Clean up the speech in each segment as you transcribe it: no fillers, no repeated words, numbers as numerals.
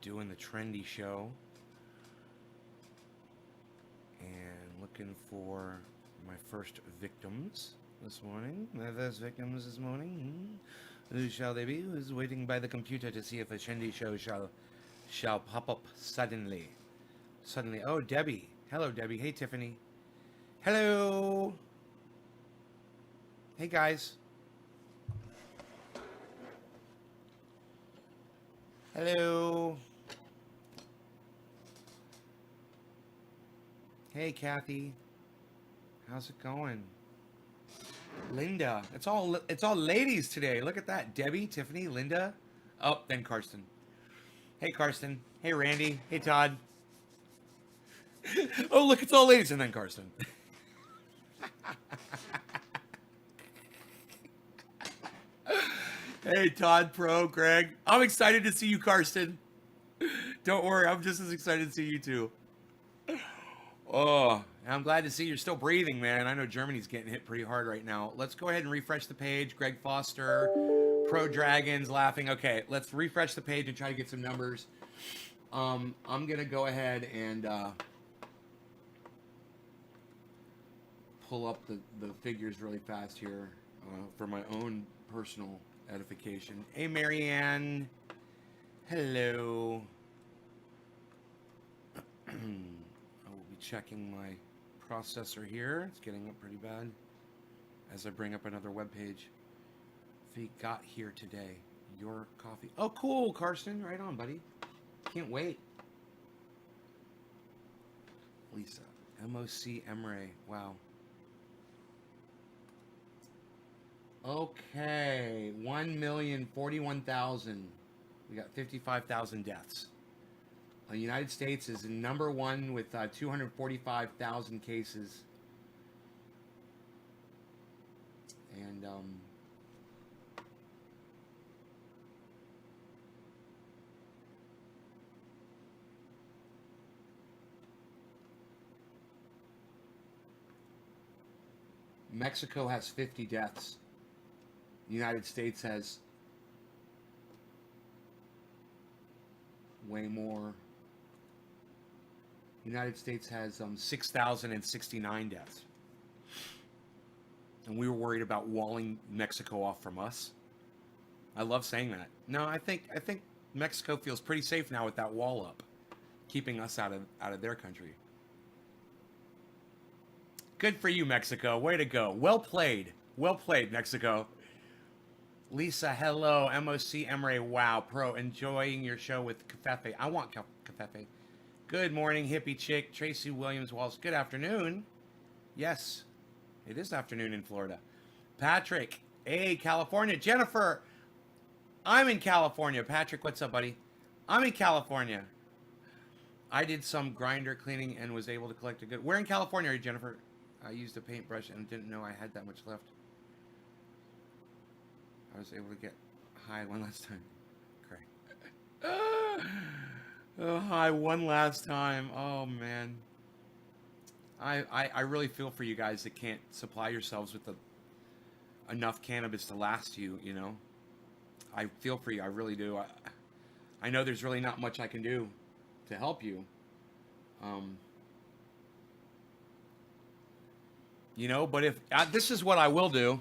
doing the trendy show and looking for my first victims this morning. My first victims this morning. Who shall they be? Who's waiting by the computer to see if a trendy show shall pop up suddenly? Suddenly. Oh, Debbie. Hello, Debbie. Hey, Tiffany. Hello. Hey, guys. Hello. Hey, Kathy. How's it going? Linda. It's all ladies today. Look at that. Debbie, Tiffany, Linda. Oh, then Karsten. Hey, Karsten. Hey, Randy. Hey, Todd. Oh, look, it's all ladies, and then Karsten. Hey, Todd, Pro, Greg. I'm excited to see you, Karsten. Don't worry, I'm just as excited to see you too. Oh, I'm glad to see you're still breathing, man. I know Germany's getting hit pretty hard right now. Let's go ahead and refresh the page. Greg Foster, Pro Dragons laughing. Okay, let's refresh the page and try to get some numbers. I'm gonna go ahead and pull up the figures really fast here for my own personal edification. Hey, Marianne. Hello. I will be checking my processor here. It's getting up pretty bad as I bring up another web page. If he got here today, your coffee. Oh, cool, Karsten. Right on, buddy. Can't wait. Lisa. MOC Emre. Wow. Okay. 1,041,000. We got 55,000 deaths. The United States is number one with 245,000 cases. And Mexico has 50 deaths. The United States has way more. The United States has 6,069 deaths. And we were worried about walling Mexico off from us. I love saying that. No, I think Mexico feels pretty safe now with that wall up, keeping us out of their country. Good for you, Mexico. Way to go. Well played. Well played, Mexico. Lisa, hello. MOC Emre, wow. Pro, enjoying your show with Cafefe. I want Cafefe. Good morning, hippie chick. Tracy Williams Walls. Good afternoon. Yes, it is afternoon in Florida. Patrick, hey, California. Jennifer, I'm in California. Patrick, what's up, buddy? I'm in California. I did some grinder cleaning and was able to collect a good... Where in California are you, Jennifer? I used a paintbrush and didn't know I had that much left. I was able to get high one last time. Great. Oh, high one last time. Oh, man. I really feel for you guys that can't supply yourselves with enough cannabis to last you, you know. I feel for you. I really do. I know there's really not much I can do to help you. You know, but if this is what I will do.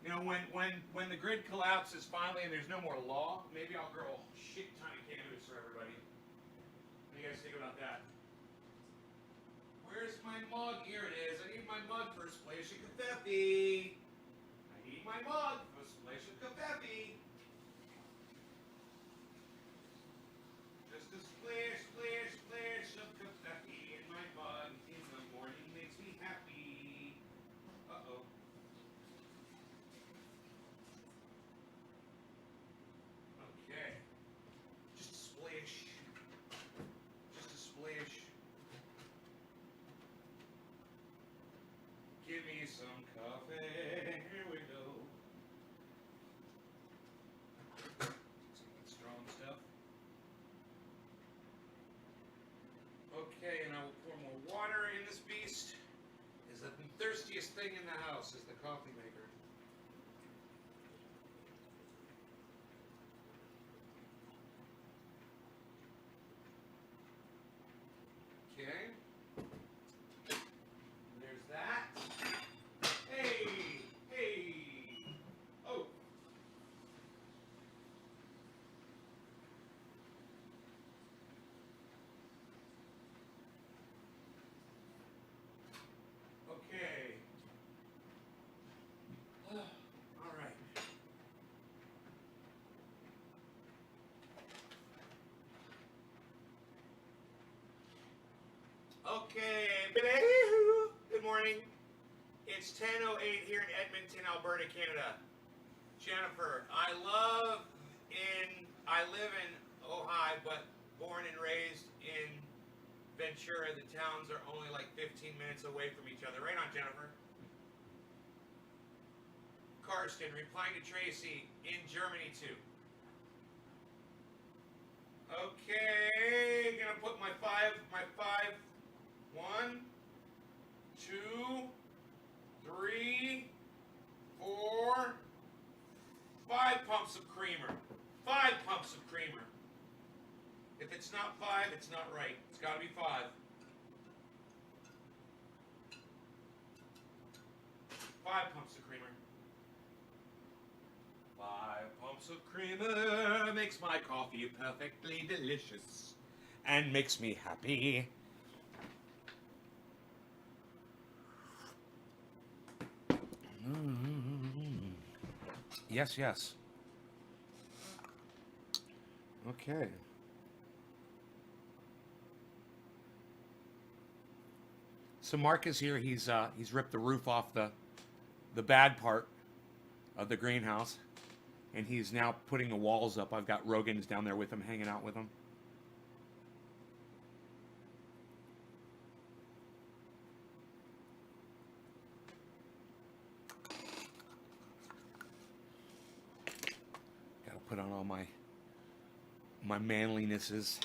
You know, when the grid collapses finally and there's no more law, maybe I'll grow a shit ton of cannabis for everybody. What do you guys think about that? Where's my mug? Here it is. I need my mug for a splash of Cafefe. I need my mug for a splash of Cafefe. Just a splash, splash, splash of Cafefe in my mug in the morning makes me happy. Uh-oh. Okay. Just a splash. Just a splash. Give me some coffee. Here we go. Some good strong stuff. Okay, and I will pour more water in this beast. Is the thirstiest thing in the house is the coffee maker. Okay, good morning. It's 10:08 here in Edmonton, Alberta, Canada. Jennifer, I live in Ojai, but born and raised in Ventura. The towns are only like 15 minutes away from each other. Right on, Jennifer. Karsten, replying to Tracy, in Germany too. Okay, gonna put my five, 1, 2, 3, 4, 5 pumps of creamer. 5 pumps of creamer. If it's not 5, it's not right. It's gotta be 5. 5 pumps of creamer. 5 pumps of creamer makes my coffee perfectly delicious and makes me happy. Yes, yes. Okay. So Mark is here. He's ripped the roof off the bad part of the greenhouse, and he's now putting the walls up. I've got Rogan's down there with him, hanging out with him. Got to put on all my manlinesses,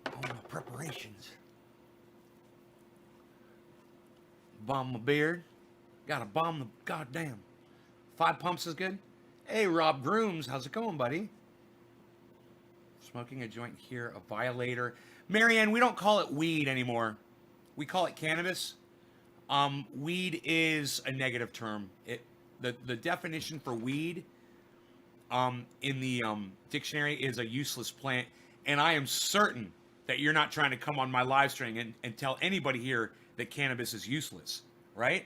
all my preparations. Bomb my beard. Gotta bomb the goddamn. 5 pumps is good. Hey, Rob Grooms, how's it going, buddy? Smoking a joint here, a violator. Marianne, we don't call it weed anymore. We call it cannabis. Weed is a negative term. The definition for weed in the dictionary is a useless plant, and I am certain that you're not trying to come on my live stream and tell anybody here that cannabis is useless, right?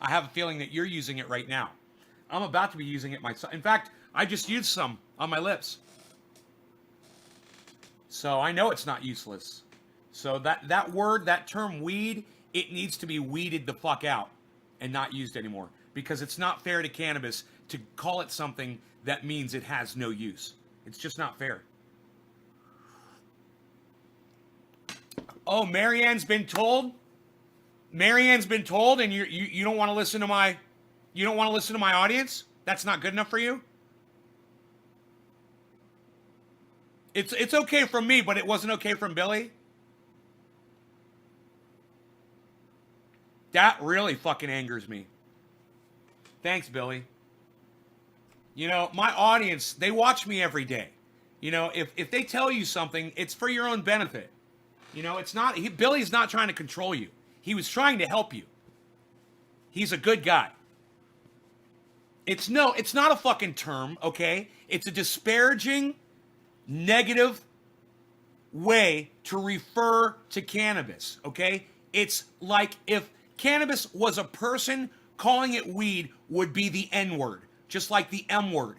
I have a feeling that you're using it right now. I'm about to be using it myself. In fact, I just used some on my lips. So I know it's not useless. So that word, that term weed, it needs to be weeded the fuck out and not used anymore, because it's not fair to cannabis to call it something that means it has no use. It's just not fair. Oh, Marianne's been told, and you don't want to listen to my audience? That's not good enough for you? It's okay from me, but it wasn't okay from Billy? That really fucking angers me. Thanks, Billy. You know, my audience, they watch me every day. You know, if they tell you something, it's for your own benefit. You know, Billy's not trying to control you. He was trying to help you. He's a good guy. It's not a fucking term, okay? It's a disparaging, negative way to refer to cannabis, okay? It's like if cannabis was a person, calling it weed would be the N-word, just like the M-word.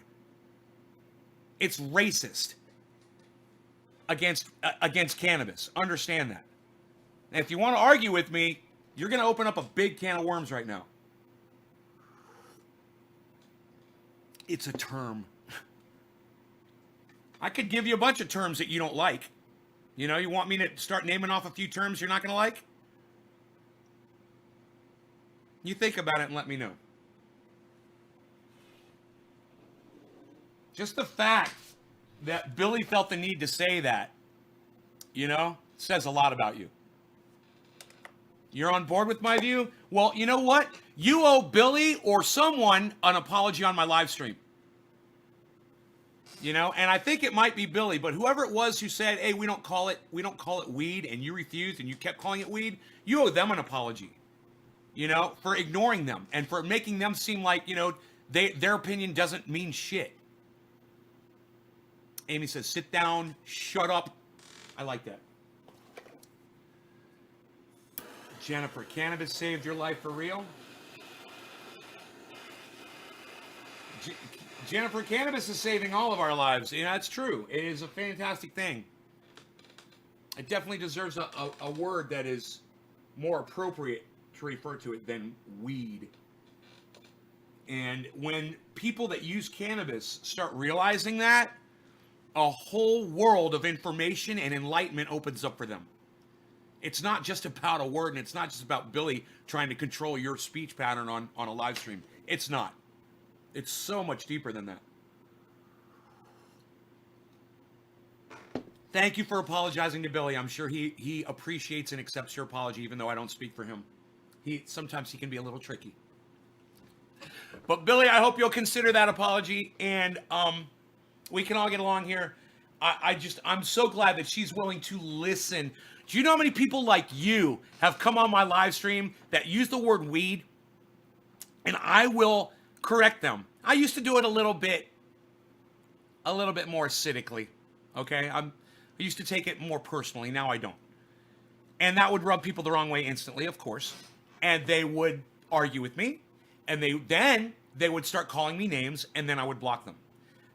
It's racist against cannabis. Understand that. And if you want to argue with me, you're going to open up a big can of worms right now. It's a term. I could give you a bunch of terms that you don't like. You know, you want me to start naming off a few terms you're not going to like? You think about it and let me know. Just the fact that Billy felt the need to say that, you know, says a lot about you. You're on board with my view? Well, you know what? You owe Billy or someone an apology on my live stream. You know, and I think it might be Billy, but whoever it was who said, "Hey, we don't call it weed," and you refused and you kept calling it weed, you owe them an apology. You know, for ignoring them and for making them seem like, you know, their opinion doesn't mean shit. Amy says, "Sit down, shut up." I like that. Jennifer, cannabis saved your life for real? Jennifer, cannabis is saving all of our lives. You know, that's true. It is a fantastic thing. It definitely deserves a word that is more appropriate to refer to it than weed. And when people that use cannabis start realizing that, a whole world of information and enlightenment opens up for them. It's not just about a word, and it's not just about Billy trying to control your speech pattern on a live stream. It's not. It's so much deeper than that. Thank you for apologizing to Billy. I'm sure he appreciates and accepts your apology, even though I don't speak for him. Sometimes he can be a little tricky. But Billy, I hope you'll consider that apology, and we can all get along here. I'm so glad that she's willing to listen. Do you know how many people like you have come on my live stream that use the word weed? And I will correct them. I used to do it a little bit more acidically. Okay? I used to take it more personally. Now I don't. And that would rub people the wrong way instantly, of course. And they would argue with me. And they would start calling me names, and then I would block them.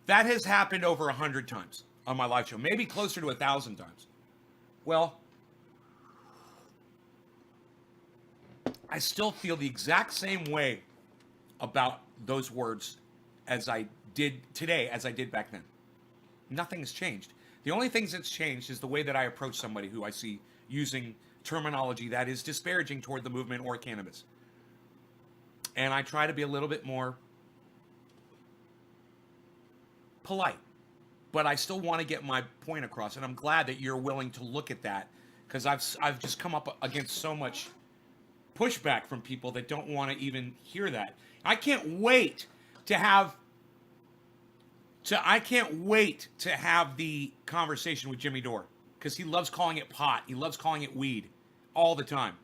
That has happened over 100 times on my live show, maybe closer to 1,000 times. Well, I still feel the exact same way about those words as I did today, as I did back then. Nothing has changed. The only thing that's changed is the way that I approach somebody who I see using terminology that is disparaging toward the movement or cannabis. And I try to be a little bit more polite, but I still want to get my point across. And I'm glad that you're willing to look at that, because I've just come up against so much pushback from people that don't want to even hear that. I can't wait to have the conversation with Jimmy Dore, because he loves calling it pot. He loves calling it weed all the time.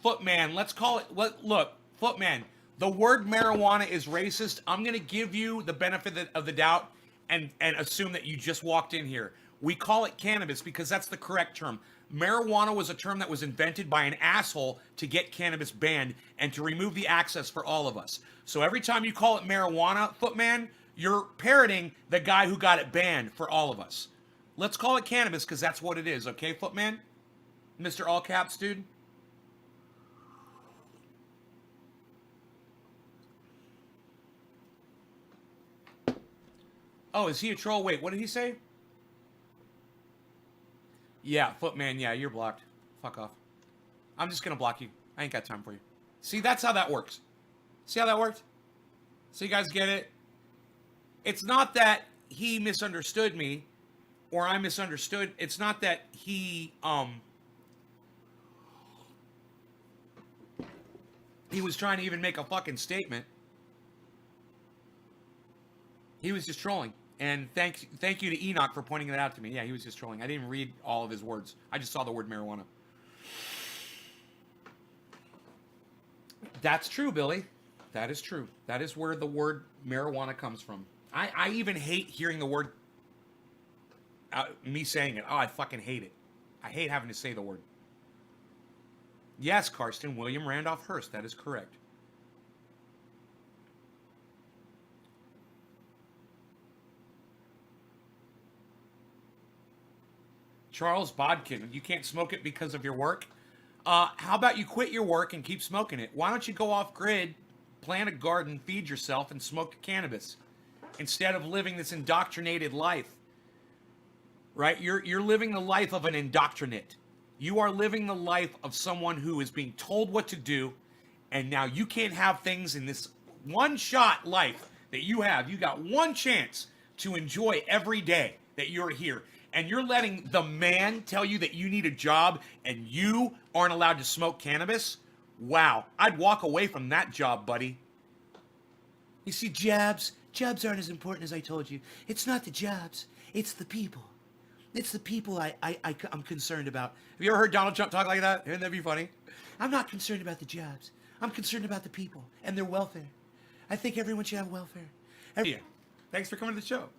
Footman, let's call it. Look, Footman, the word marijuana is racist. I'm going to give you the benefit of the doubt and assume that you just walked in here. We call it cannabis because that's the correct term. Marijuana was a term that was invented by an asshole to get cannabis banned and to remove the access for all of us. So every time you call it marijuana, Footman, you're parroting the guy who got it banned for all of us. Let's call it cannabis because that's what it is, okay, Footman? Mr. All Caps, dude? Oh, is he a troll? Wait, what did he say? Yeah, Footman, yeah, you're blocked. Fuck off. I'm just gonna block you. I ain't got time for you. See, that's how that works. See how that worked? So you guys get it? It's not that he misunderstood me or I misunderstood. It's not that he was trying to even make a fucking statement. He was just trolling. And thank you to Enoch for pointing that out to me. Yeah, he was just trolling. I didn't even read all of his words. I just saw the word marijuana. That's true, Billy. That is true. That is where the word marijuana comes from. I even hate hearing the word, me saying it. Oh, I fucking hate it. I hate having to say the word. Yes, Karsten, William Randolph Hearst. That is correct. Charles Bodkin, you can't smoke it because of your work? How about you quit your work and keep smoking it? Why don't you go off grid, plant a garden, feed yourself, and smoke cannabis instead of living this indoctrinated life? Right? You're living the life of an indoctrinate. You are living the life of someone who is being told what to do, and now you can't have things in this one-shot life that you have. You got one chance to enjoy every day that you're here. And you're letting the man tell you that you need a job and you aren't allowed to smoke cannabis? Wow, I'd walk away from that job, buddy. You see, jabs aren't as important as I told you. It's not the jobs, it's the people. It's the people I'm concerned about. Have you ever heard Donald Trump talk like that? Wouldn't that be funny? I'm not concerned about the jobs. I'm concerned about the people and their welfare. I think everyone should have welfare. Yeah. Thanks for coming to the show.